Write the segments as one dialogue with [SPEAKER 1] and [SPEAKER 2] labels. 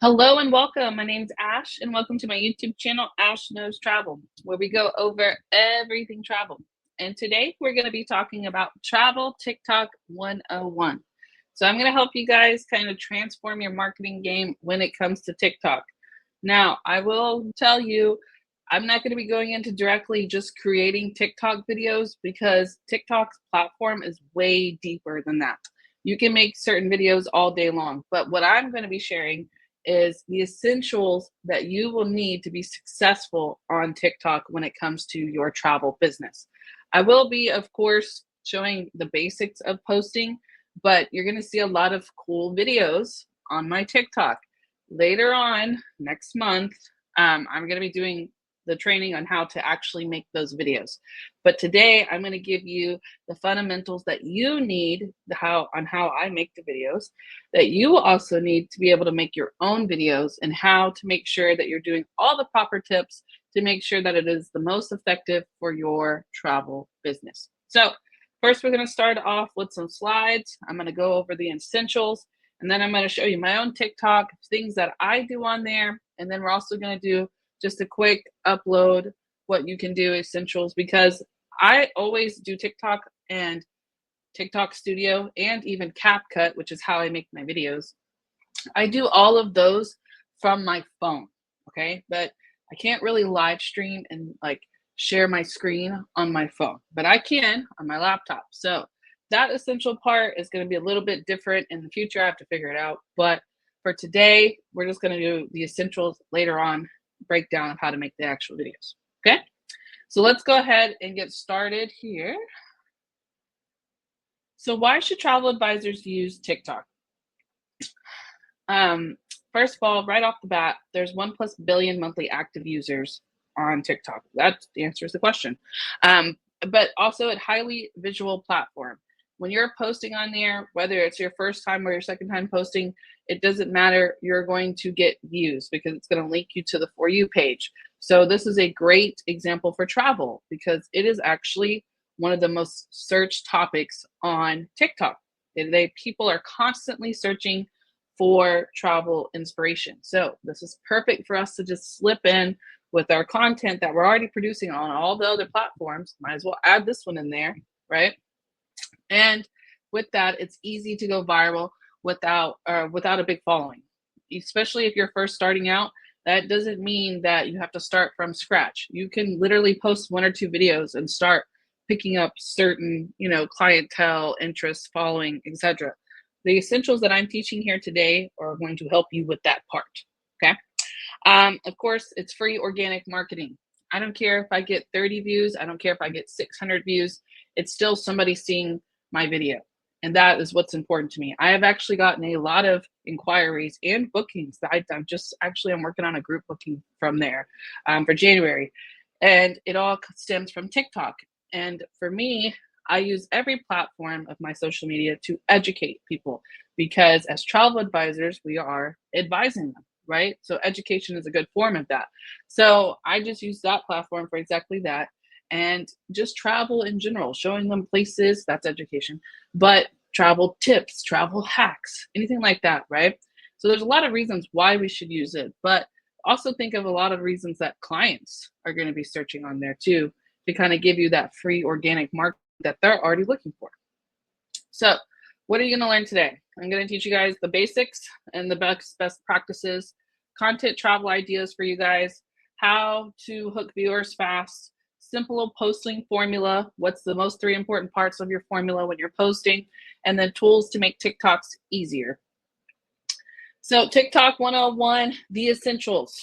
[SPEAKER 1] Hello and welcome. My name's Ash, and welcome to my YouTube channel, Ash Knows Travel, where we go over everything travel. And today we're going to be talking about Travel TikTok 101. So I'm going to help you guys kind of transform your marketing game when it comes to TikTok. Now, I will tell you, I'm not going to be going into directly just creating TikTok videos because TikTok's platform is way deeper than that. You can make certain videos all day long, but what I'm going to be sharing is the essentials that you will need to be successful on TikTok when it comes to your travel business. I will be, of course, showing the basics of posting, but you're going to see a lot of cool videos on my TikTok. Later on next month, I'm going to be doing the training on how to actually make those videos. But today I'm going to give you the fundamentals that you need on how I make the videos, that you will also need to be able to make your own videos, and how to make sure that you're doing all the proper tips to make sure that it is the most effective for your travel business. So first, we're going to start off with some slides. I'm going to go over the essentials, and then I'm going to show you my own TikTok, things that I do on there. And then we're also going to do just a quick upload, what you can do, essentials, because I always do TikTok and TikTok Studio and even CapCut, which is how I make my videos. I do all of those from my phone, okay? But I can't really live stream and like share my screen on my phone, but I can on my laptop. So that essential part is going to be a little bit different in the future. I have to figure it out. But for today, we're just going to do the essentials. Later on, breakdown of how to make the actual videos. Okay, so let's go ahead and get started here. So why should travel advisors use TikTok? First of all, right off the bat, there's 1+ billion monthly active users on TikTok. That answers the question. But also a highly visual platform. When you're posting on there, whether it's your first time or your second time posting, it doesn't matter. You're going to get views because it's going to link you to the For You page. So this is a great example for travel because it is actually one of the most searched topics on TikTok. People are constantly searching for travel inspiration. So this is perfect for us to just slip in with our content that we're already producing on all the other platforms. Might as well add this one in there, right? And with that, it's easy to go viral without a big following, especially if you're first starting out. That doesn't mean that you have to start from scratch. You can literally post 1 or 2 videos and start picking up certain, clientele, interest, following, etc. The essentials that I'm teaching here today are going to help you with that part. Okay. Of course, it's free organic marketing. I don't care if I get 30 views. I don't care if I get 600 views. It's still somebody seeing my video. And that is what's important to me. I have actually gotten a lot of inquiries and bookings that I'm working on a group booking from there for January. And it all stems from TikTok. And for me, I use every platform of my social media to educate people because as travel advisors, we are advising them, right? So education is a good form of that. So I just use that platform for exactly that. And just travel in general, showing them places, that's education, but travel tips, travel hacks, anything like that, right? So there's a lot of reasons why we should use it, but also think of a lot of reasons that clients are going to be searching on there too, to kind of give you that free organic market that they're already looking for. So what are you going to learn today? I'm going to teach you guys the basics and the best practices, content travel ideas for you guys, how to hook viewers fast, simple posting formula, what's the most 3 important parts of your formula when you're posting, and then tools to make TikToks easier. So TikTok 101, the essentials.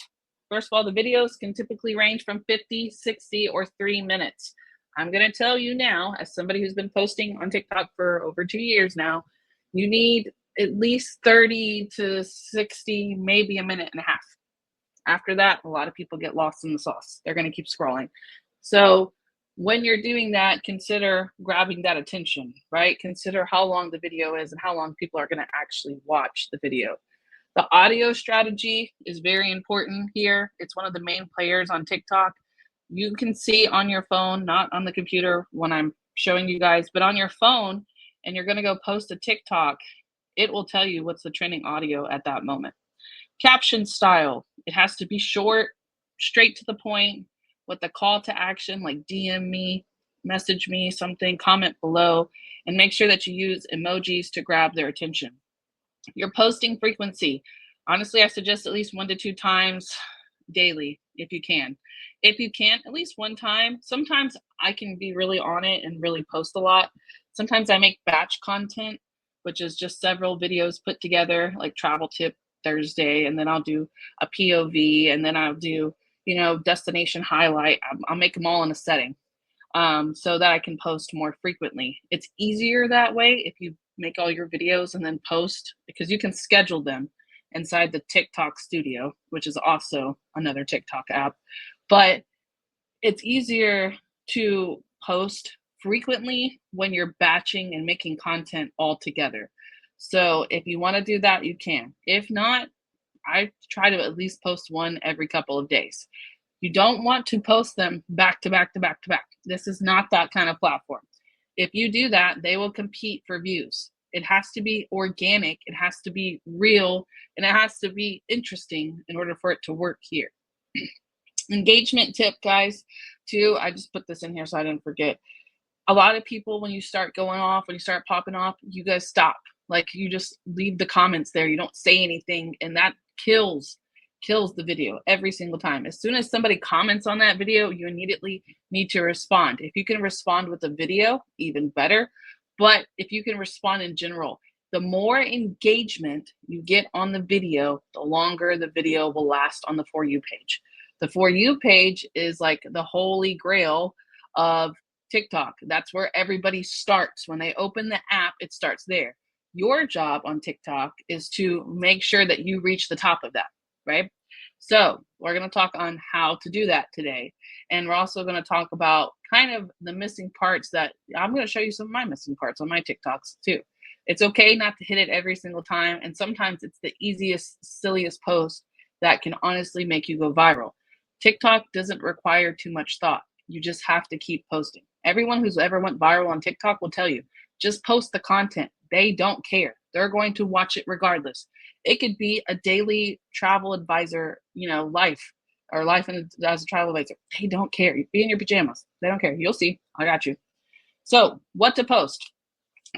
[SPEAKER 1] First of all, the videos can typically range from 50, 60, or 3 minutes. I'm going to tell you now, as somebody who's been posting on TikTok for over 2 years now, you need at least 30 to 60, maybe a minute and a half. After that, a lot of people get lost in the sauce. They're going to keep scrolling. So when you're doing that, consider grabbing that attention, right? Consider how long the video is and how long people are going to actually watch the video. The audio strategy is very important here. It's one of the main players on TikTok. You can see on your phone, not on the computer when I'm showing you guys, but on your phone, and you're going to go post a TikTok, it will tell you what's the trending audio at that moment. Caption style, it has to be short, straight to the point, with a call to action like DM me, message me something, comment below, and make sure that you use emojis to grab their attention. Your posting frequency, honestly, I suggest at least 1 to 2 times daily if you can. If you can't, at least one time. Sometimes I can be really on it and really post a lot. Sometimes I make batch content, which is just several videos put together, like travel tip Thursday, and then I'll do a POV, and then I'll do, destination highlight. I'll make them all in a setting, so that I can post more frequently. It's easier that way if you make all your videos and then post, because you can schedule them inside the TikTok Studio, which is also another TikTok app. But it's easier to post frequently when you're batching and making content all together. So if you want to do that, you can. If not, I try to at least post one every couple of days. You don't want to post them back to back to back to back. This is not that kind of platform. If you do that, they will compete for views. It has to be organic, it has to be real, and it has to be interesting in order for it to work here. Engagement tip, guys, too. I just put this in here so I didn't forget. A lot of people, when you start going off, when you start popping off, you guys stop. Like, you just leave the comments there. You don't say anything, and that kills the video every single time. As soon as somebody comments on that video, you immediately need to respond. If you can respond with a video, even better. But if you can respond in general, the more engagement you get on the video, the longer the video will last on the For You page. The For You page is like the holy grail of TikTok. That's where everybody starts. When they open the app, it starts there. Your job on TikTok is to make sure that you reach the top of that, right? So we're going to talk on how to do that today. And we're also going to talk about kind of the missing parts that I'm going to show you some of my missing parts on my TikToks too. It's okay not to hit it every single time. And sometimes it's the easiest, silliest post that can honestly make you go viral. TikTok doesn't require too much thought. You just have to keep posting. Everyone who's ever went viral on TikTok will tell you, just post the content. They don't care. They're going to watch it regardless. It could be a daily travel advisor, life as a travel advisor. They don't care. You be in your pajamas. They don't care. You'll see. I got you. So what to post?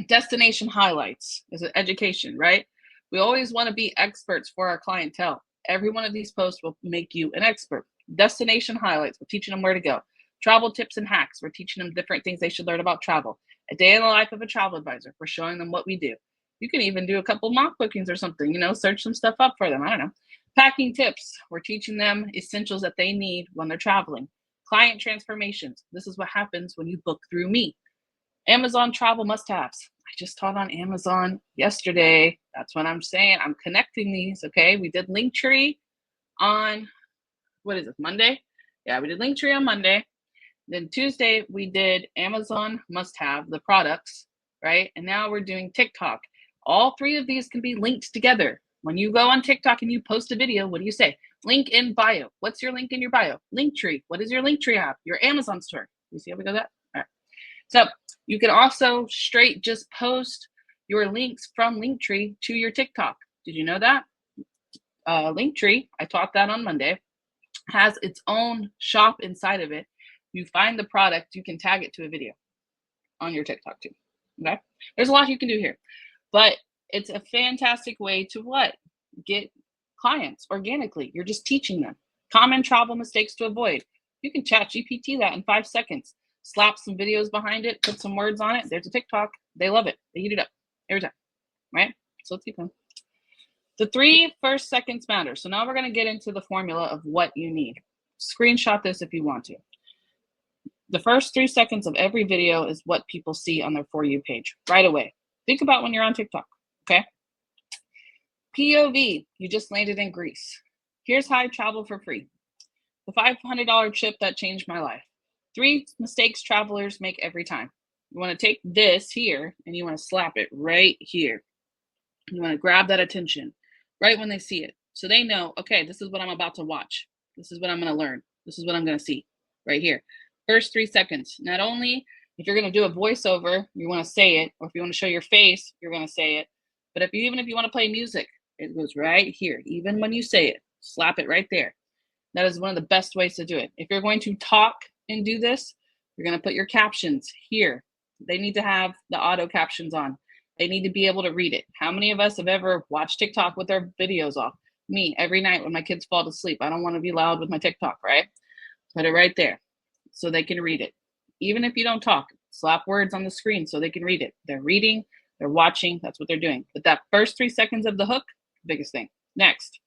[SPEAKER 1] Destination highlights is an education, right? We always want to be experts for our clientele. Every one of these posts will make you an expert. Destination highlights, we're teaching them where to go. Travel tips and hacks, we're teaching them different things they should learn about travel. A day in the life of a travel advisor, we're showing them what we do. You can even do a couple mock bookings or something, search some stuff up for them. I don't know. Packing tips, we're teaching them essentials that they need when they're traveling. Client transformations, this is what happens when you book through me. Amazon travel must-haves. I just taught on Amazon yesterday. That's what I'm saying. I'm connecting these, okay? We did Linktree on, Monday? Yeah, we did Linktree on Monday. Then Tuesday, we did Amazon must-have, the products, right? And now we're doing TikTok. All three of these can be linked together. When you go on TikTok and you post a video, what do you say? Link in bio. What's your link in your bio? Linktree. What is your Linktree app? Your Amazon store. You see how we go that? All right. So you can also straight just post your links from Linktree to your TikTok. Did you know that? Linktree, I taught that on Monday, has its own shop inside of it. You find the product, you can tag it to a video on your TikTok too. Okay? There's a lot you can do here, but it's a fantastic way to what? Get clients organically. You're just teaching them common travel mistakes to avoid. You can chat GPT that in 5 seconds. Slap some videos behind it, put some words on it. There's a TikTok. They love it. They eat it up every time, right? So let's keep going. The 3 first seconds matter. So now we're going to get into the formula of what you need. Screenshot this if you want to. The first 3 seconds of every video is what people see on their For You page right away. Think about when you're on TikTok, okay? POV, you just landed in Greece. Here's how I travel for free. The $500 trip that changed my life. 3 mistakes travelers make every time. You want to take this here and you want to slap it right here. You want to grab that attention right when they see it. So they know, okay, this is what I'm about to watch. This is what I'm going to learn. This is what I'm going to see right here. First 3 seconds. Not only if you're going to do a voiceover, you want to say it, or if you want to show your face, you're going to say it. But even if you want to play music, it goes right here. Even when you say it, slap it right there. That is one of the best ways to do it. If you're going to talk and do this, you're going to put your captions here. They need to have the auto captions on. They need to be able to read it. How many of us have ever watched TikTok with their videos off? Me, every night when my kids fall to sleep. I don't want to be loud with my TikTok, right? Put it right there so they can read it. Even if you don't talk, slap words on the screen so they can read it. They're reading, they're watching, that's what they're doing. But that first 3 seconds of the hook, biggest thing. Next.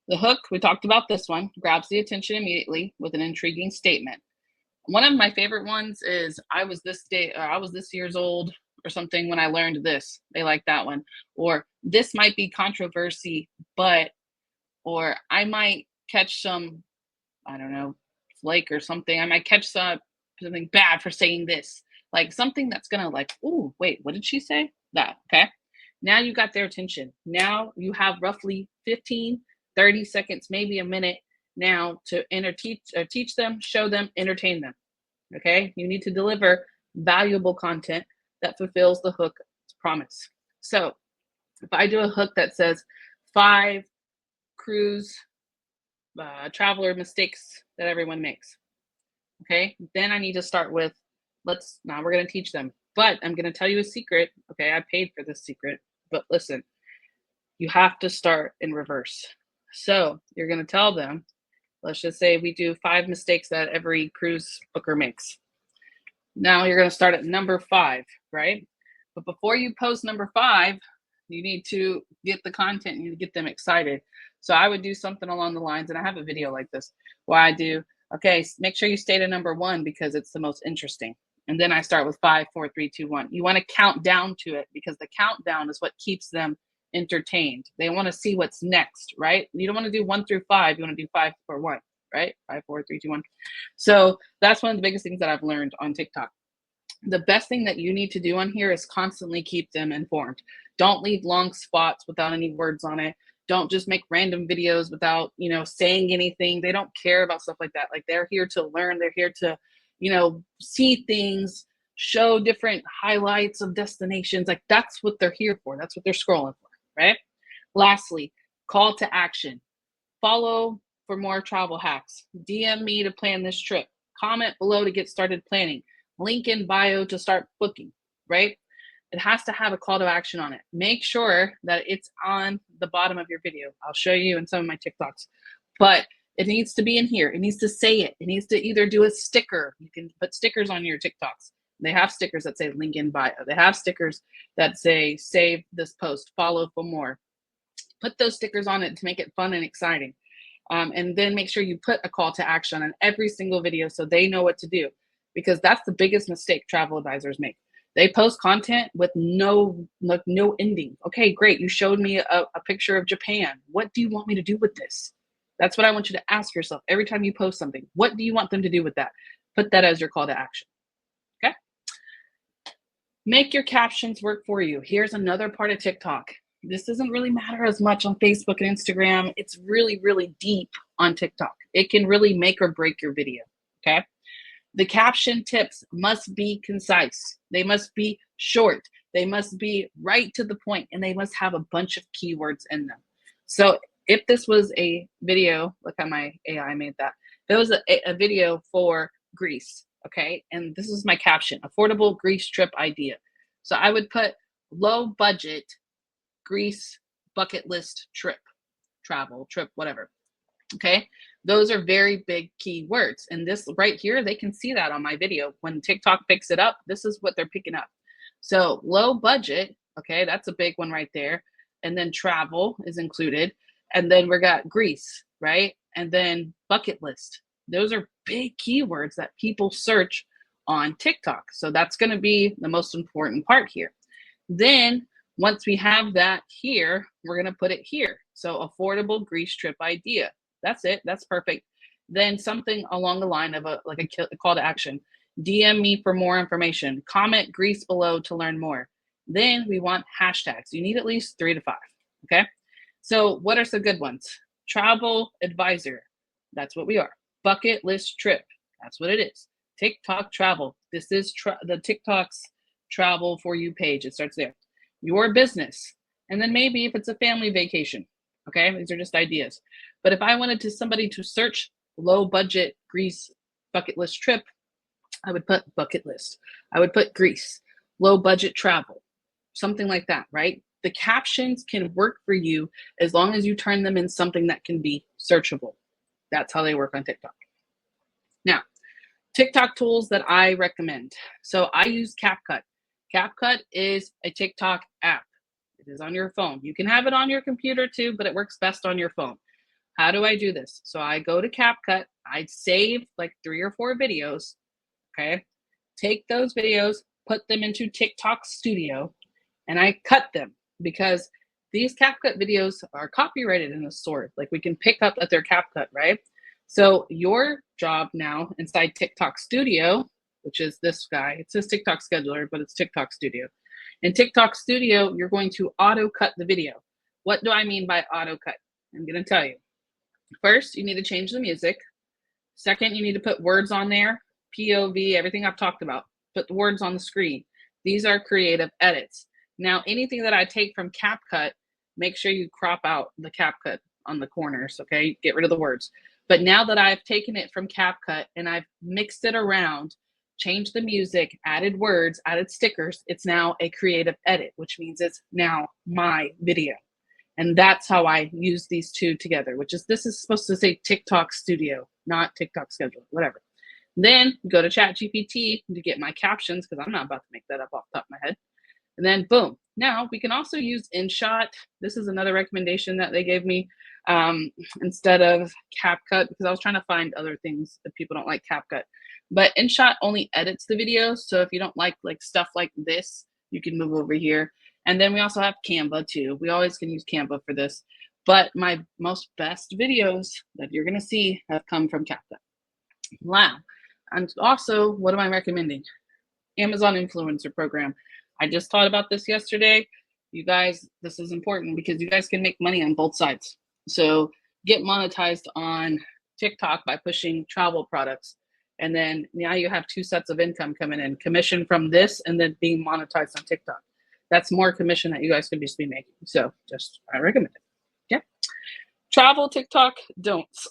[SPEAKER 1] The hook, we talked about this one, grabs the attention immediately with an intriguing statement. One of my favorite ones is I was this years old or something when I learned this. They like that one. Or this might be controversy, but, or I might catch some, I don't know, flake or something. I might catch something bad for saying this. Like something that's gonna like, ooh, wait, what did she say? That, okay? Now you got their attention. Now you have roughly 15, 30 seconds, maybe a minute now to teach them, show them, entertain them. Okay, you need to deliver valuable content that fulfills the hook's promise. So if I do a hook that says 5 cruise traveler mistakes that everyone makes, okay, then I need to start with now we're going to teach them, but I'm going to tell you a secret. Okay, I paid for this secret, but listen, you have to start in reverse. So you're going to tell them, let's just say we do 5 mistakes that every cruise booker makes. Now you're going to start at number 5, right? But before you post number 5, you need to get the content, you need to get them excited. So I would do something along the lines, and I have a video like this where I do, okay, make sure you stay to number 1 because it's the most interesting. And then I start with 5, 4, 3, 2, 1. You want to count down to it because the countdown is what keeps them entertained. They want to see what's next, right? You don't want to do 1 through 5. You want to do 5, 4, 1, right? 5, 4, 3, 2, 1. So that's one of the biggest things that I've learned on TikTok. The best thing that you need to do on here is constantly keep them informed. Don't leave long spots without any words on it. Don't just make random videos without, saying anything. They don't care about stuff like that. Like they're here to learn. They're here to, see things, show different highlights of destinations. Like that's what they're here for. That's what they're scrolling for, right? Lastly, call to action. Follow for more travel hacks. DM me to plan this trip. Comment below to get started planning. Link in bio to start booking, right? It has to have a call to action on it. Make sure that it's on the bottom of your video. I'll show you in some of my TikToks, but it needs to be in here. It needs to say it. It needs to either do a sticker. You can put stickers on your TikToks. They have stickers that say link in bio. They have stickers that say save this post, follow for more. Put those stickers on it to make it fun and exciting. And then make sure you put a call to action on every single video so they know what to do, because that's the biggest mistake travel advisors make. They post content with no ending. Okay, great. You showed me a picture of Japan. What do you want me to do with this? That's what I want you to ask yourself every time you post something. What do you want them to do with that? Put that as your call to action. Okay. Make your captions work for you. Here's another part of TikTok. This doesn't really matter as much on Facebook and Instagram. It's really, really deep on TikTok. It can really make or break your video. Okay. The caption tips must be concise. They must be short. They must be right to the point, and they must have a bunch of keywords in them. So if this was a video, look how my AI made that. If it was a video for Greece, okay, and this is my caption, affordable Greece trip idea. So I would put low budget Greece bucket list trip, travel, trip, whatever. Okay, those are very big key words. And this right here, they can see that on my video. When TikTok picks it up, this is what they're picking up. So low budget, okay, that's a big one right there. and then travel is included, and then we got Greece, right? And then bucket list. Those are big keywords that people search on TikTok. So that's going to be the most important part here. Then once we have that here, we're going to put it here. So affordable Greece trip idea. That's it. That's perfect. Then something along the line of a call to action. DM me for more information. Comment Greece below to learn more. Then we want hashtags. You need at least 3 to 5. Okay. So what are some good ones? Travel advisor. That's what we are. Bucket list trip. That's what it is. TikTok travel. This is the TikTok's travel for you page. It starts there. Your business. And then maybe if it's a family vacation. Okay. These are just ideas. But if I wanted somebody to search low budget Greece bucket list trip, I would put bucket list. I would put Greece, low budget travel, something like that, right? The captions can work for you as long as you turn them in something that can be searchable. That's how they work on TikTok. Now, TikTok tools that I recommend. So I use CapCut. CapCut is a TikTok app. It is on your phone. You can have it on your computer too, but it works best on your phone. How do I do this? So I go to CapCut. I save like 3 or 4 videos. Okay. Take those videos, put them into TikTok Studio, and I cut them because these CapCut videos are copyrighted in a sort. Like we can pick up that they're CapCut, right? So your job now inside TikTok Studio, which is this guy, it says TikTok Scheduler, but it's TikTok Studio. In TikTok Studio, you're going to auto cut the video. What do I mean by auto cut? I'm going to tell you. First, you need to change the music. Second, you need to put words on there. POV, everything I've talked about. Put the words on the screen. These are creative edits. Now, anything that I take from CapCut, make sure you crop out the CapCut on the corners, okay? Get rid of the words. But now that I've taken it from CapCut and I've mixed it around, changed the music, added words, added stickers, it's now a creative edit, which means it's now my video. And that's how I use these two together, this is supposed to say TikTok Studio, not TikTok Scheduler, whatever. Then go to ChatGPT to get my captions because I'm not about to make that up off the top of my head. And then boom. Now we can also use InShot. This is another recommendation that they gave me instead of CapCut because I was trying to find other things that people don't like CapCut. But InShot only edits the videos. So if you don't like stuff like this, you can move over here. And then we also have Canva too. We always can use Canva for this. But my most best videos that you're going to see have come from CapCut. Wow. And also, what am I recommending? Amazon Influencer Program. I just thought about this yesterday. You guys, this is important because you guys can make money on both sides. So get monetized on TikTok by pushing travel products. And then now you have 2 sets of income coming in. Commission from this and then being monetized on TikTok. That's more commission that you guys could just be making. So I recommend it. Yeah. Travel TikTok don'ts.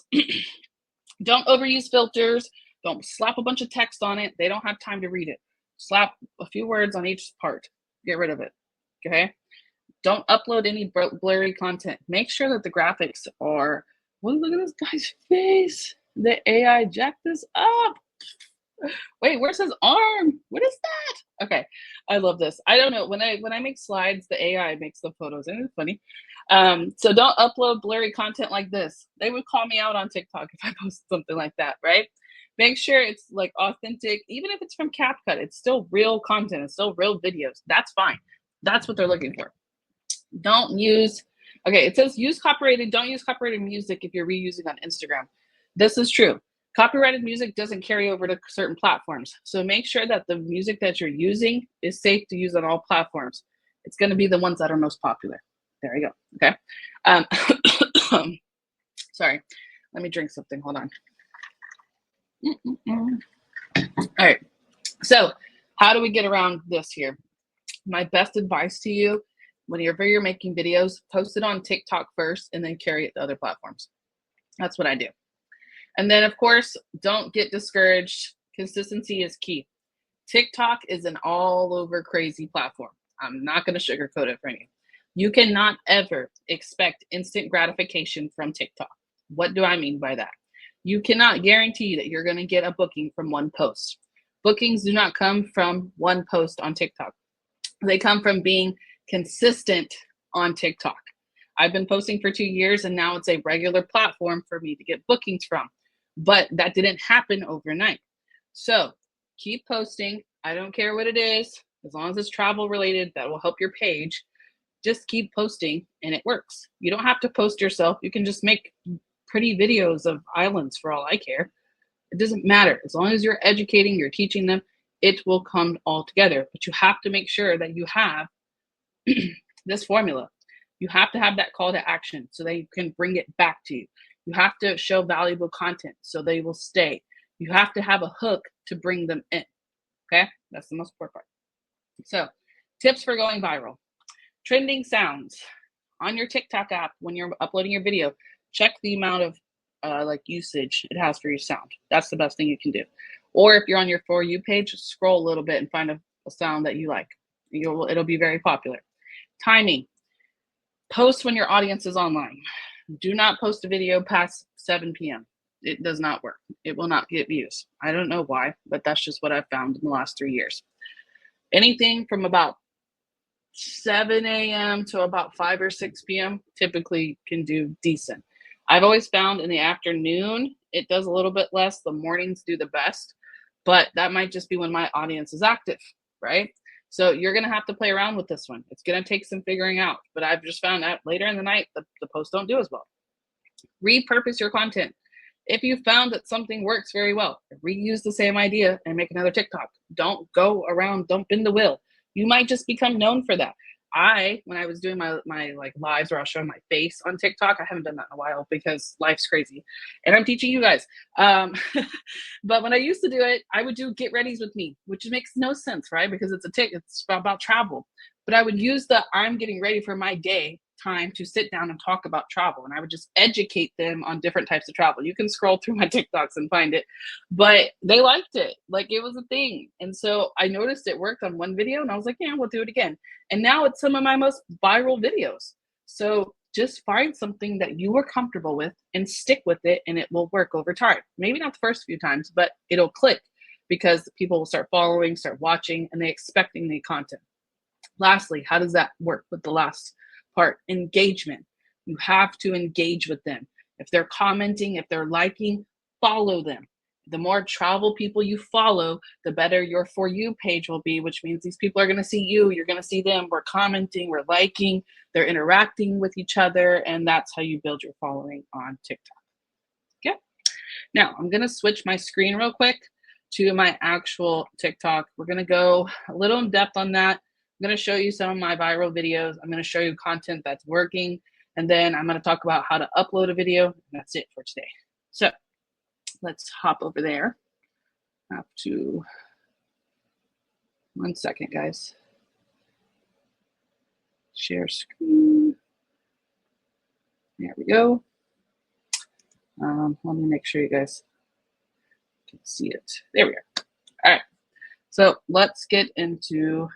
[SPEAKER 1] Don't overuse filters. Don't slap a bunch of text on it. They don't have time to read it. Slap a few words on each part. Get rid of it. Okay? Don't upload any blurry content. Make sure that the graphics are, well, look at this guy's face. The AI jacked this up. Wait, where's his arm? What is that? Okay, I love this. I don't know. When I make slides, the AI makes the photos. Isn't it funny? So don't upload blurry content like this. They would call me out on TikTok if I post something like that, right? Make sure it's like authentic. Even if it's from CapCut, it's still real content. It's still real videos. That's fine. That's what they're looking for. Don't use, okay, it says don't use copyrighted music if you're reusing on Instagram. This is true. Copyrighted music doesn't carry over to certain platforms. So make sure that the music that you're using is safe to use on all platforms. It's going to be the ones that are most popular. There you go. Okay. Sorry. Let me drink something. Hold on. All right. So how do we get around this here? My best advice to you, whenever you're making videos, post it on TikTok first and then carry it to other platforms. That's what I do. And then, of course, don't get discouraged. Consistency is key. TikTok is an all over crazy platform. I'm not going to sugarcoat it for you. You cannot ever expect instant gratification from TikTok. What do I mean by that? You cannot guarantee that you're going to get a booking from one post. Bookings do not come from one post on TikTok. They come from being consistent on TikTok. I've been posting for 2 years and now it's a regular platform for me to get bookings from. But that didn't happen overnight. So keep posting. I don't care what it is, as long as it's travel related, that will help your page. Just keep posting and it works. You don't have to post yourself. You can just make pretty videos of islands for all I care. It doesn't matter. As long as you're educating, you're teaching them, it will come all together. But you have to make sure that you have this formula. You have to have that call to action so they can bring it back to you. You have to show valuable content so they will stay. You have to have a hook to bring them in. Okay, that's the most important part. So, tips for going viral. Trending sounds on your TikTok app when you're uploading your video. Check the amount of like usage it has for your sound. That's the best thing you can do. Or if you're on your For You page, scroll a little bit and find a sound that you like. It'll be very popular. Timing. Post when your audience is online. Do not post a video past 7 p.m. It does not work. It will not get views. I don't know why, but that's just what I've found in the last 3 years. Anything from about 7 a.m. to about 5 or 6 p.m. typically can do decent. I've always found in the afternoon, it does a little bit less. The mornings do the best, but that might just be when my audience is active, right? So you're going to have to play around with this one. It's going to take some figuring out, but I've just found out later in the night, the posts don't do as well. Repurpose your content. If you found that something works very well, reuse the same idea and make another TikTok. Don't go around, don't bend the wheel. You might just become known for that. When I was doing my like lives where I was showing my face on TikTok, I haven't done that in a while because life's crazy and I'm teaching you guys. But when I used to do it, I would do get readies with me, which makes no sense, right? Because it's about travel. But I would use the I'm getting ready for my day time to sit down and talk about travel, and I would just educate them on different types of travel. You can scroll through my TikToks and find it, but they liked it. Like, it was a thing. And so I noticed it worked on one video and I was like, yeah, we'll do it again. And now it's some of my most viral videos. So just find something that you are comfortable with and stick with it, and it will work over time. Maybe not the first few times, but it'll click because people will start following, start watching, and they're expecting the content. Lastly, how does that work with the last part? Engagement. You have to engage with them. If they're commenting, if they're liking, follow them. The more travel people you follow, the better your For You page will be, which means these people are going to see you, you're going to see them, we're commenting, we're liking, they're interacting with each other, and that's how you build your following on TikTok. Okay. Now, I'm going to switch my screen real quick to my actual TikTok. We're going to go a little in depth on that. I'm going to show you some of my viral videos. I'm going to show you content that's working. And then I'm going to talk about how to upload a video. And that's it for today. So let's hop over there. I have to, 1 second, guys. Share screen. There we go. Let me make sure you guys can see it. There we go. All right. So let's get into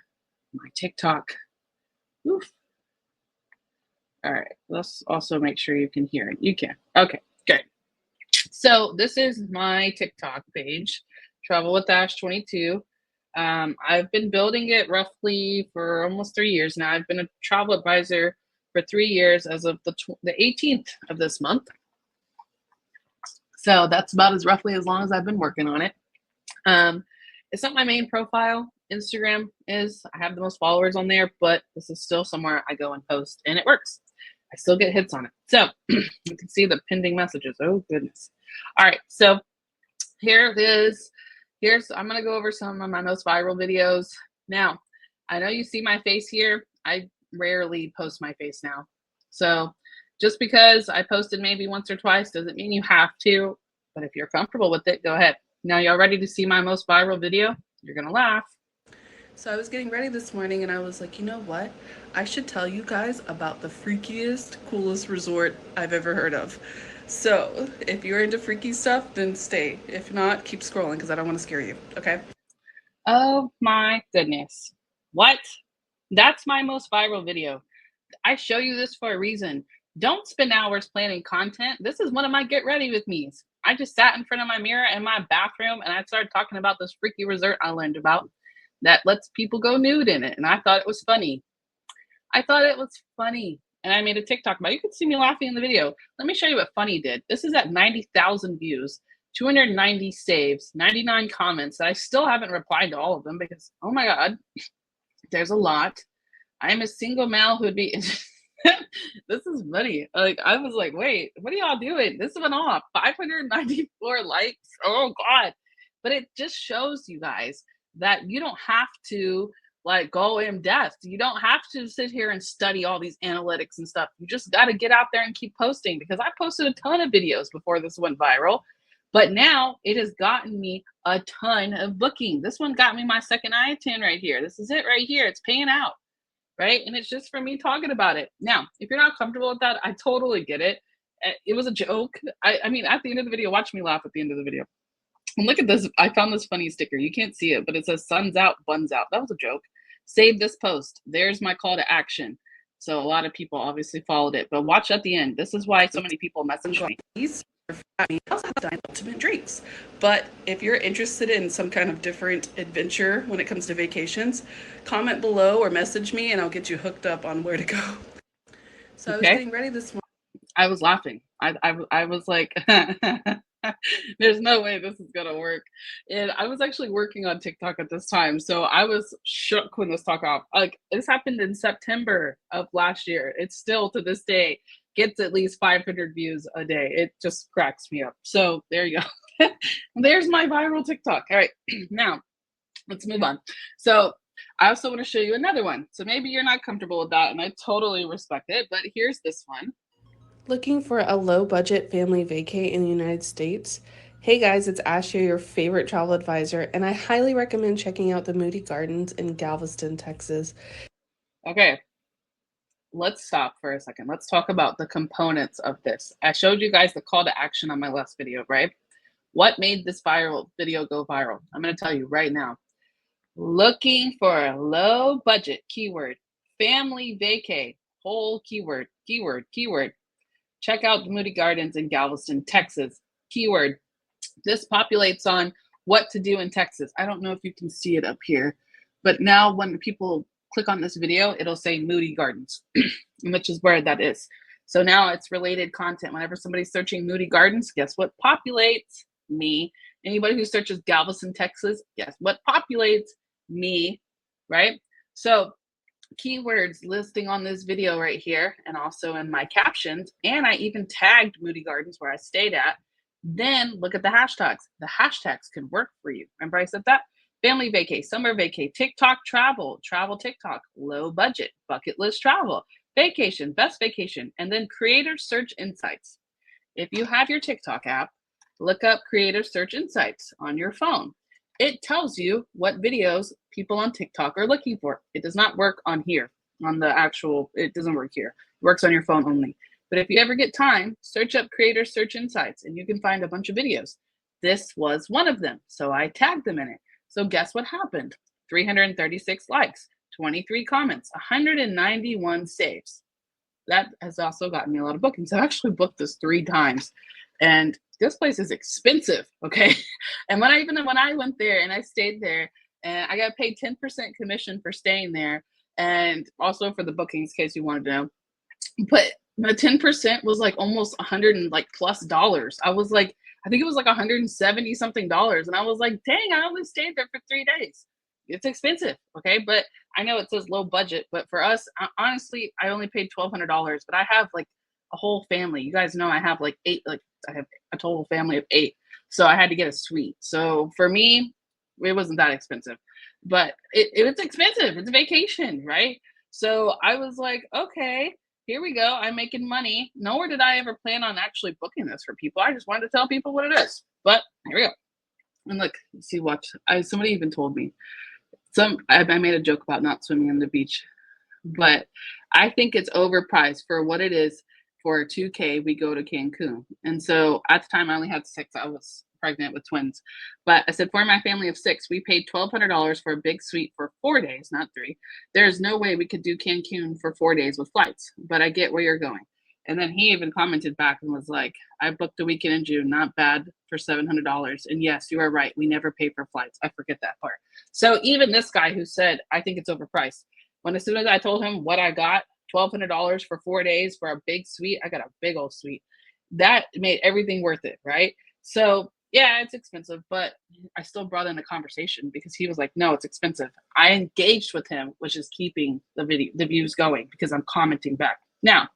[SPEAKER 1] my TikTok. Oof. All right, let's also make sure you can hear it. You can. Okay, great. So this is my TikTok page, Travel with Ash 22. I've been building it roughly for almost 3 years now. I've been a travel advisor for 3 years as of the 18th of this month. So that's about as roughly as long as I've been working on it. It's not my main profile. Instagram is. I have the most followers on there, but this is still somewhere I go and post, and it works. I still get hits on it. So you can see the pending messages. Oh, goodness. All right, so here it is. I'm going to go over some of my most viral videos. Now, I know you see my face here. I rarely post my face now. So just because I posted maybe once or twice doesn't mean you have to, but if you're comfortable with it, go ahead. Now, y'all ready to see my most viral video? You're going to laugh. So I was getting ready this morning and I was like, you know what? I should tell you guys about the freakiest, coolest resort I've ever heard of. So if you're into freaky stuff, then stay. If not, keep scrolling because I don't want to scare you, okay? Oh my goodness. What? That's my most viral video. I show you this for a reason. Don't spend hours planning content. This is one of my get ready with me's. I just sat in front of my mirror in my bathroom and I started talking about this freaky resort I learned about that lets people go nude in it. And I thought it was funny. I thought it was funny. And I made a TikTok about it. You could see me laughing in the video. Let me show you what funny did. This is at 90,000 views, 290 saves, 99 comments. I still haven't replied to all of them because, oh my God, there's a lot. I'm a single male who would be this is funny. Like I was like, wait, what are y'all doing? This went off 594 likes. Oh God. But it just shows you guys that you don't have to like go in depth. You don't have to sit here and study all these analytics and stuff. You just got to get out there and keep posting because I posted a ton of videos before this went viral. But now it has gotten me a ton of booking. This one got me my second I-10 right here. This is it right here. It's paying out. Right. And it's just for me talking about it. Now, if you're not comfortable with that, I totally get it. It was a joke. I mean, at the end of the video, watch me laugh at the end of the video. And look at this. I found this funny sticker. You can't see it, but it says sun's out, buns out. That was a joke. Save this post. There's my call to action. So a lot of people obviously followed it, but watch at the end. This is why so many people message me. These also have done ultimate drinks. But if you're interested in some kind of different adventure when it comes to vacations, comment below or message me and I'll get you hooked up on where to go. So I was getting ready this morning. I was laughing. I was like, there's no way this is gonna work. And I was actually working on TikTok at this time. So I was shook when this took off. Like this happened in September of last year. It's still to this day gets at least 500 views a day. It just cracks me up. So there you go. There's my viral TikTok. All right, now let's move on. So I also want to show you another one. So maybe you're not comfortable with that and I totally respect it, but here's this one.
[SPEAKER 2] Looking for a low budget family vacay in the United States? Hey guys, it's Ashley, your favorite travel advisor, and I highly recommend checking out the Moody Gardens in Galveston, Texas.
[SPEAKER 1] Okay, let's stop for a second. Let's talk about the components of this. I showed you guys the call to action on my last video, right? What made this viral video go viral? I'm going to tell you right now. Looking for a low budget keyword, family vacay, whole keyword, keyword. Check out the Moody Gardens in Galveston, Texas. Keyword. This populates on what to do in Texas. I don't know if you can see it up here, but now when people click on this video, it'll say Moody Gardens, which is where that is. So now it's related content. Whenever somebody's searching Moody Gardens, guess what populates? Me. Anybody who searches Galveston, Texas, guess what populates? Me, right? So keywords listing on this video right here and also in my captions, and I even tagged Moody Gardens where I stayed at. Then look at the hashtags. The hashtags can work for you. Remember I said that? Family vacay, summer vacay, TikTok travel, travel TikTok, low budget, bucket list travel, vacation, best vacation, and then creator search insights. If you have your TikTok app, look up creator search insights on your phone. It tells you what videos people on TikTok are looking for. It does not work on here, on the actual, it doesn't work here. It works on your phone only. But if you ever get time, search up Creator Search Insights and you can find a bunch of videos. This was one of them, so I tagged them in it. So guess what happened? 336 likes, 23 comments, 191 saves. That has also gotten me a lot of bookings. I've actually booked this 3 times. And this place is expensive, okay? And when I went there and I stayed there, and I got paid 10% commission for staying there, and also for the bookings, in case you wanted to know. But the 10% was like almost $100+ I was like, I think it was like $170 something, and I was like, dang, I only stayed there for 3 days. It's expensive, okay? But I know it says low budget, but for us, honestly, I only paid $1,200, but I have like a whole family. You guys know I have like 8, like I have a total family of 8. So I had to get a suite. So for me, it wasn't that expensive, but it was expensive. It's a vacation, right? So I was like, okay, here we go. I'm making money. Nor did I ever plan on actually booking this for people. I just wanted to tell people what it is. But here we go. And look, see, watch. Somebody even told me. I made a joke about not swimming on the beach, but I think it's overpriced for what it is. For $2K, we go to Cancun. And so at the time I only had 6. I was pregnant with twins. But I said, for my family of 6, we paid $1,200 for a big suite for 4 days, not 3. There's no way we could do Cancun for 4 days with flights, but I get where you're going. And then he even commented back and was like, I booked a weekend in June, not bad for $700. And yes, you are right. We never pay for flights. I forget that part. So even this guy who said, I think it's overpriced, When as soon as I told him what I got, $1,200 for 4 days for a big suite, I got a big old suite. That made everything worth it, right? So yeah, it's expensive, but I still brought in a conversation because he was like, no, it's expensive. I engaged with him, which is keeping the views going because I'm commenting back. Now,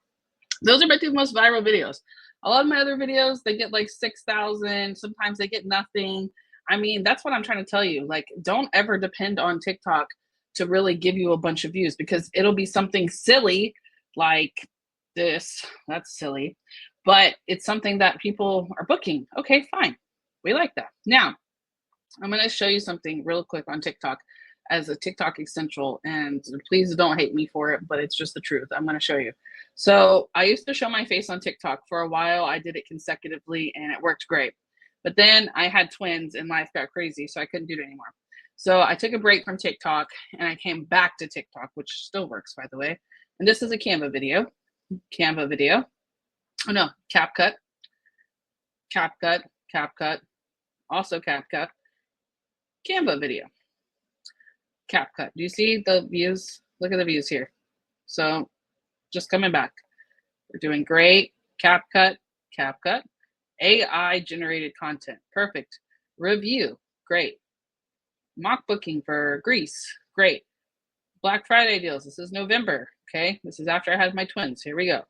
[SPEAKER 1] those are my two most viral videos. A lot of my other videos, they get like 6,000. Sometimes they get nothing. I mean, that's what I'm trying to tell you. Like, don't ever depend on TikTok to really give you a bunch of views because it'll be something silly like this. That's silly. But it's something that people are booking. Okay, fine. We like that. Now, I'm going to show you something real quick on TikTok as a TikTok essential, and please don't hate me for it, but it's just the truth. I'm going to show you. So I used to show my face on TikTok for a while. I did it consecutively and it worked great. But then I had twins and life got crazy, so I couldn't do it anymore. So I took a break from TikTok and I came back to TikTok, which still works, by the way. And this is a Canva video. Canva video. Oh no, CapCut. CapCut. CapCut. Also CapCut. Canva video. CapCut. Do you see the views? Look at the views here. So just coming back. We're doing great. CapCut. CapCut. AI generated content. Perfect. Review. Great. Mock booking for Greece. Great. Black Friday deals. This is November. Okay. This is after I had my twins. Here we go.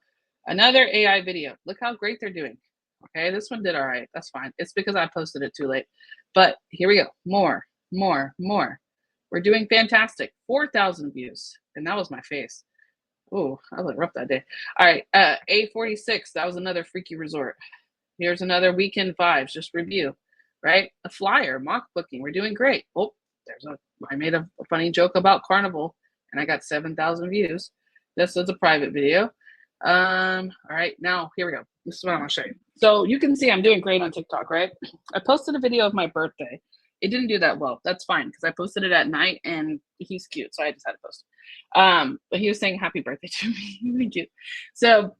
[SPEAKER 1] Another AI video. Look how great they're doing. Okay. This one did all right. That's fine. It's because I posted it too late. But here we go. More. We're doing fantastic. 4,000 views. And that was my face. Oh, I looked rough that day. All right. A46. That was another freaky resort. Here's another weekend vibes. Just review. Right? A flyer, mock booking. We're doing great. Oh, I made a funny joke about Carnival and I got 7,000 views. This was a private video. All right, now here we go. This is what I'm gonna show you. So you can see I'm doing great on TikTok, right? I posted a video of my birthday. It didn't do that well. That's fine because I posted it at night and he's cute, so I just had to post it. But he was saying happy birthday to me. Really cute. So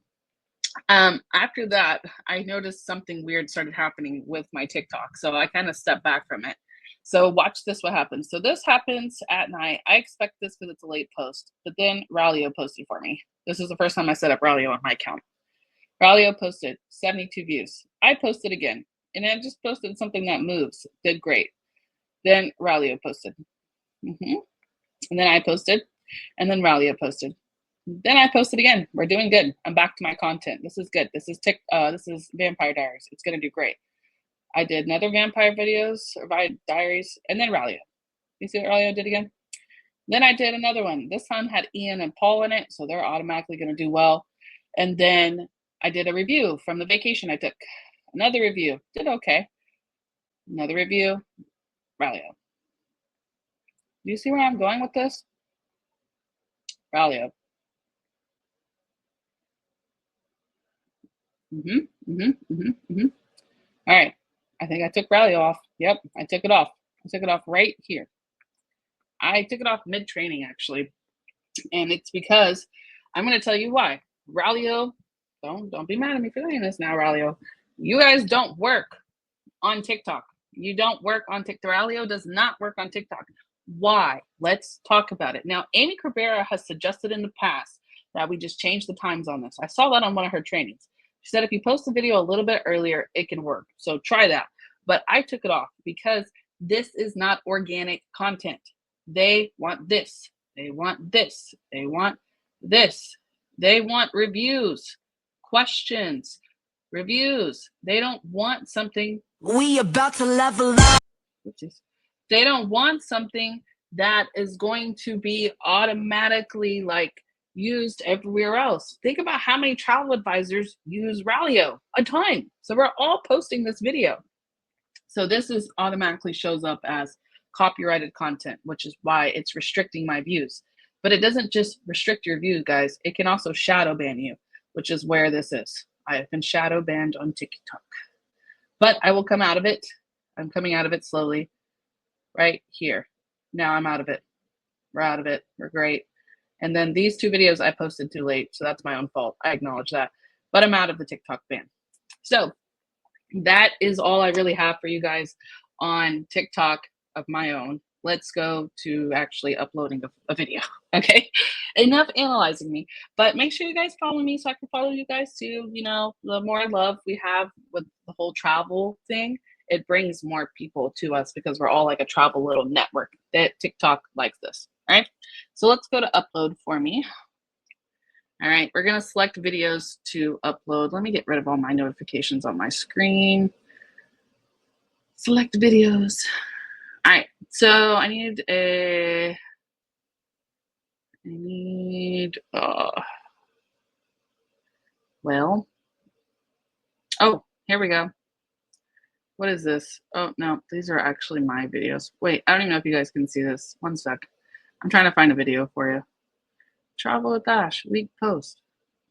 [SPEAKER 1] after that, I noticed something weird started happening with my TikTok. So I kind of stepped back from it. So watch this, what happens. So this happens at night. I expect this because it's a late post, but then Raulio posted for me. This is the first time I set up Raulio on my account. Raulio posted 72 views. I posted again, and I just posted something that moves. Did great. Then Raulio posted. And then I posted, and then Raulio posted. Then I posted again. We're doing good. I'm back to my content. This is good. This is Vampire Diaries. It's gonna do great. I did another vampire videos or diaries, and then Raulio. You see what Raulio did again? Then I did another one. This one had Ian and Paul in it, so they're automatically gonna do well. And then I did a review from the vacation I took. Another review, did okay. Another review, Raulio. Do you see where I'm going with this? Raulio. All right. I think I took Raulio off. Yep, I took it off. I took it off right here. I took it off mid-training, actually. And it's because I'm going to tell you why. Raulio, don't be mad at me for saying this now, Raulio. You guys don't work on TikTok. You don't work on TikTok. Raulio does not work on TikTok. Why? Let's talk about it. Now, Amy Cabrera has suggested in the past that we just change the times on this. I saw that on one of her trainings. She said if you post the video a little bit earlier, it can work. So try that. But I took it off because this is not organic content. They want this. They want this. They want this. They want reviews, questions, reviews. They don't want something.
[SPEAKER 3] We about to level up.
[SPEAKER 1] They don't want something that is going to be automatically like used everywhere else. Think about how many travel advisors use Raulio, a ton. So we're all posting this video. So this is automatically shows up as copyrighted content, which is why it's restricting my views. But it doesn't just restrict your views, guys. It can also shadow ban you, which is where this is. I have been shadow banned on TikTok. But I will come out of it. I'm coming out of it slowly. Right here. Now I'm out of it. We're out of it. We're great. And then these two videos I posted too late, so that's my own fault. I acknowledge that. But I'm out of the TikTok ban. So that is all I really have for you guys on TikTok of my own. Let's go to actually uploading a video. Okay, enough analyzing me. But make sure you guys follow me so I can follow you guys too. You know, the more love we have with the whole travel thing, it brings more people to us because we're all like a travel little network that TikTok likes this. All right, so let's go to upload for me. All right, we're gonna select videos to upload. Let me get rid of all my notifications on my screen. Select videos. All right, so I need well, oh, here we go. What is this? Oh, no, these are actually my videos. Wait, I don't even know if you guys can see this. One sec. I'm trying to find a video for you. Travel with Ash, week post.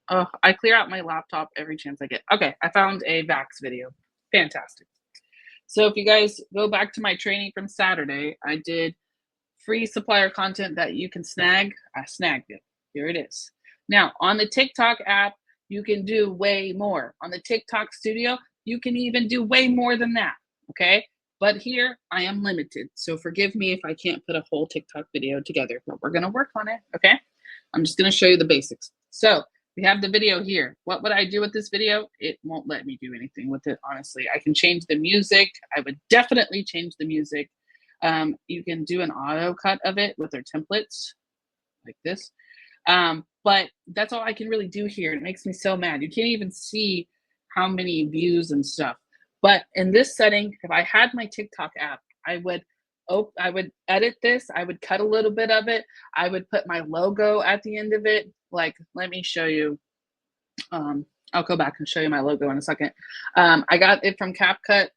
[SPEAKER 1] Oh, I clear out my laptop every chance I get. Okay, I found a Vax video. Fantastic. So if you guys go back to my training from Saturday, I did free supplier content that you can snag. I snagged it. Here it is. Now, on the TikTok app, you can do way more. On the TikTok studio, you can even do way more than that. Okay. But here I am limited. So forgive me if I can't put a whole TikTok video together, but we're going to work on it. Okay. I'm just going to show you the basics. So we have the video here. What would I do with this video? It won't let me do anything with it, honestly. I can change the music. I would definitely change the music. You can do an auto cut of it with their templates like this. But that's all I can really do here. It makes me so mad. You can't even see how many views and stuff. But in this setting, if I had my TikTok app, I would edit this. I would cut a little bit of it. I would put my logo at the end of it. Like, let me show you. I'll go back and show you my logo in a second. I got it from CapCut,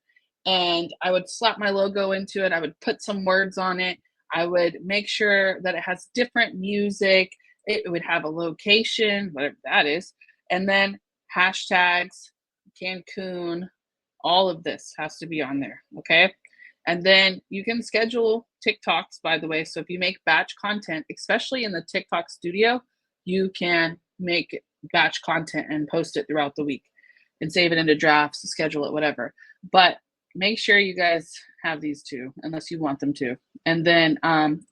[SPEAKER 1] and I would slap my logo into it. I would put some words on it. I would make sure that it has different music. It would have a location, whatever that is, and then hashtags, Cancun, all of this has to be on there, okay? And then you can schedule TikToks, by the way. So if you make batch content, especially in the TikTok studio, you can make batch content and post it throughout the week and save it into drafts, schedule it, whatever. But make sure you guys have these two, unless you want them to. And then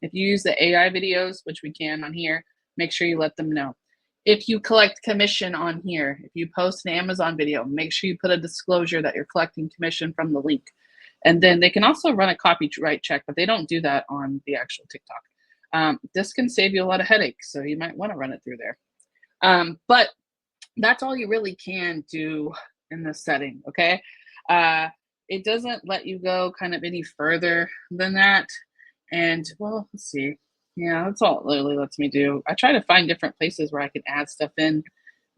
[SPEAKER 1] if you use the AI videos, which we can on here, make sure you let them know. If you collect commission on here, if you post an Amazon video, make sure you put a disclosure that you're collecting commission from the link. And then they can also run a copyright check, but they don't do that on the actual TikTok. This can save you a lot of headaches, so you might want to run it through there. But that's all you really can do in this setting, okay? It doesn't let you go kind of any further than that. And, well, let's see. Yeah, that's all it literally lets me do. I try to find different places where I can add stuff in,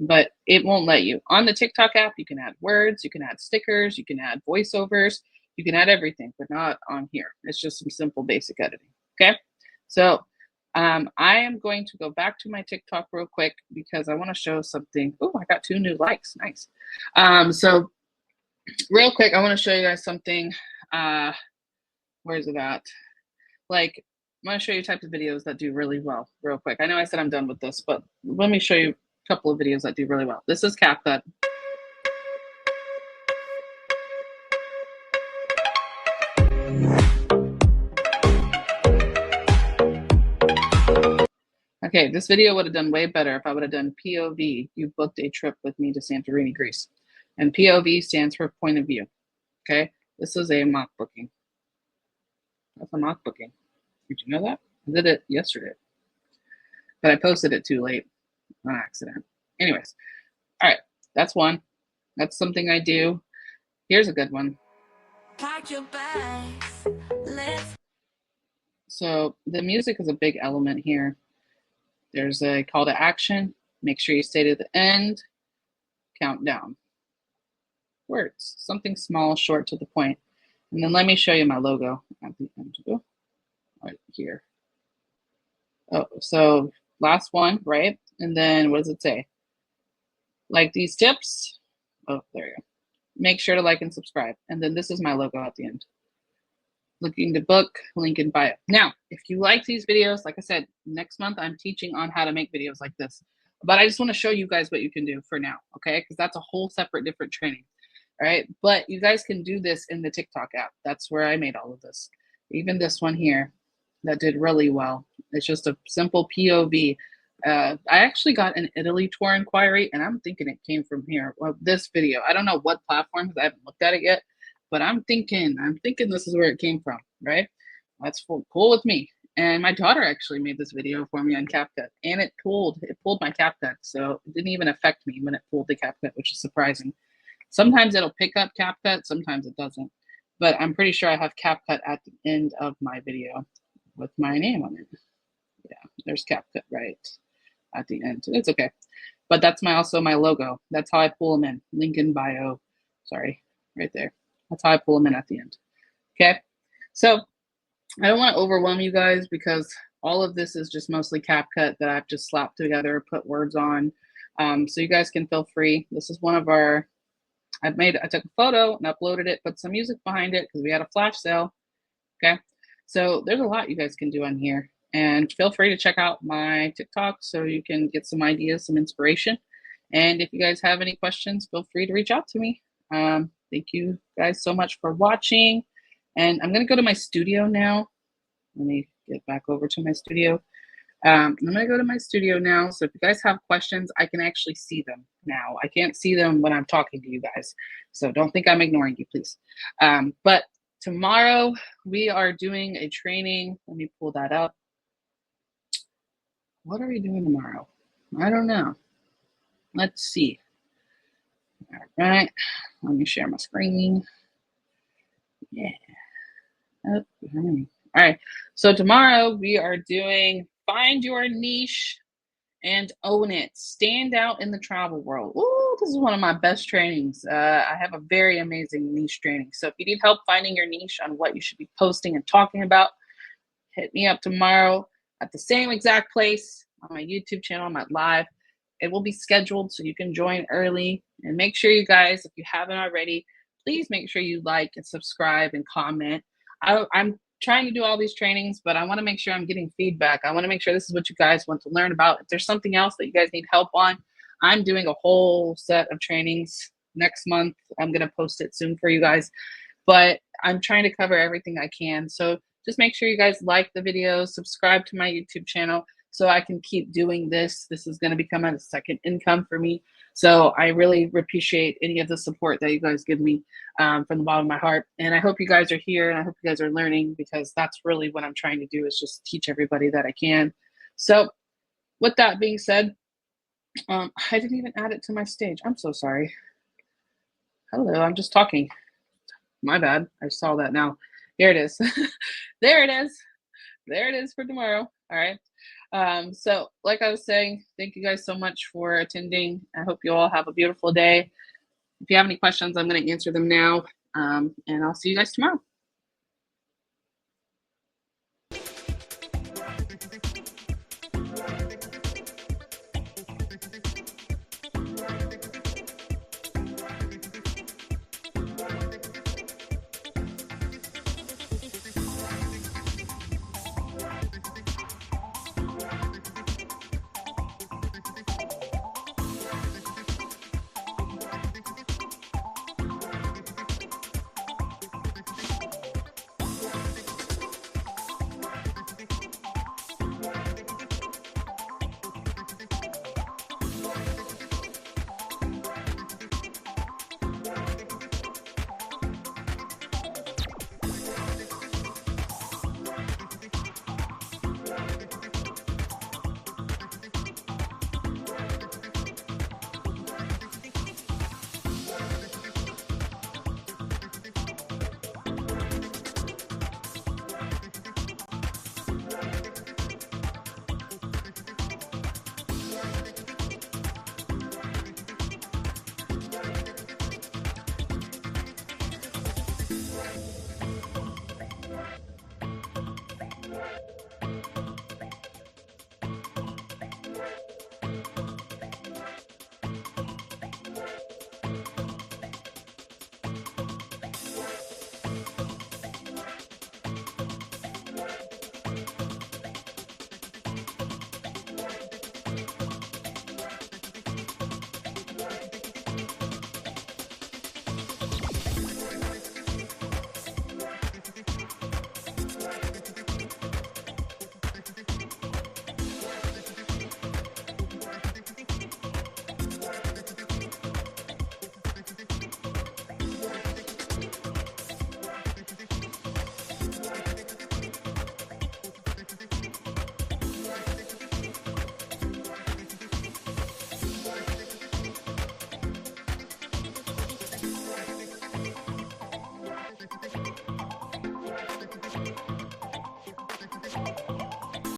[SPEAKER 1] but it won't let you. On the TikTok app, you can add words, you can add stickers, you can add voiceovers, you can add everything, but not on here. It's just some simple basic editing, okay? So I am going to go back to my TikTok real quick because I want to show something. Oh, I got 2 new likes. Nice. So real quick, I want to show you guys something. Where is it at? Like, I'm going to show you types of videos that do really well real quick. I know I said I'm done with this, but let me show you a couple of videos that do really well. This is CapCut. Okay, this video would have done way better if I would have done POV. You booked a trip with me to Santorini, Greece. And POV stands for point of view. Okay, this is a mock booking. That's a mock booking. Did you know that? I did it yesterday, but I posted it too late on accident. Anyways, all right, that's one. That's something I do. Here's a good one.
[SPEAKER 3] Pack your bags, let's
[SPEAKER 1] So the music is a big element here. There's a call to action. Make sure you stay to the end. Countdown. Words. Something small, short, to the point. And then let me show you my logo at the end. Right here. Oh, so last one, right? And then what does it say? Like these tips. Oh, there you go. Make sure to like and subscribe. And then this is my logo at the end. Looking to book, link in bio. Now, if you like these videos, like I said, next month I'm teaching on how to make videos like this. But I just want to show you guys what you can do for now, okay? Because that's a whole separate different training, all right? But you guys can do this in the TikTok app. That's where I made all of this. Even this one here. that did really well. It's just a simple POV. I actually got an Italy tour inquiry, and I'm thinking it came from here. Well, this video, I don't know what platform because I haven't looked at it yet, but I'm thinking this is where it came from, right? That's cool with me. And my daughter actually made this video for me on CapCut, and it pulled my CapCut, so it didn't even affect me when it pulled the CapCut, which is surprising. Sometimes it'll pick up CapCut, sometimes it doesn't. But I'm pretty sure I have CapCut at the end of my video with my name on it. Yeah, there's CapCut right at the end. It's okay. But that's also my logo. That's how I pull them in. Link in bio. Sorry, right there. That's how I pull them in at the end. Okay, so I don't want to overwhelm you guys because all of this is just mostly CapCut that I've just slapped together, put words on. So you guys can feel free. This is one of our, I took a photo and uploaded it, put some music behind it because we had a flash sale. Okay, so there's a lot you guys can do on here. And feel free to check out my TikTok so you can get some ideas, some inspiration. And if you guys have any questions, feel free to reach out to me. Thank you guys so much for watching. And I'm going to go to my studio now. Let me get back over to my studio. I'm going to go to my studio now. So if you guys have questions, I can actually see them now. I can't see them when I'm talking to you guys. So don't think I'm ignoring you, please. But tomorrow we are doing a training. Let me pull that up. What are we doing tomorrow? I don't know. Let's see. All right. Let me share my screen. Yeah. Oh, all right. So tomorrow we are doing Find Your Niche and Own It. Stand out in the travel world. Ooh, this is one of my best trainings. I have a very amazing niche training. So if you need help finding your niche on what you should be posting and talking about, hit me up tomorrow at the same exact place on my YouTube channel. I'm at live. It will be scheduled so you can join early. And make sure you guys, if you haven't already, please make sure you like and subscribe and comment. I'm trying to do all these trainings, but I want to make sure I'm getting feedback. I want to make sure this is what you guys want to learn about. If there's something else that you guys need help on, I'm doing a whole set of trainings next month. I'm going to post it soon for you guys, but I'm trying to cover everything I can. So just make sure you guys like the videos, subscribe to my YouTube channel so I can keep doing this. This is going to become a second income for me. So I really appreciate any of the support that you guys give me from the bottom of my heart. And I hope you guys are here and I hope you guys are learning because that's really what I'm trying to do is just teach everybody that I can. So with that being said, I didn't even add it to my stage. I'm so sorry. Hello, I'm just talking. My bad. I saw that now. Here it is. There it is. There it is for tomorrow. All right. So like I was saying, thank you guys so much for attending. I hope you all have a beautiful day. If you have any questions, I'm going to answer them now. And I'll see you guys tomorrow.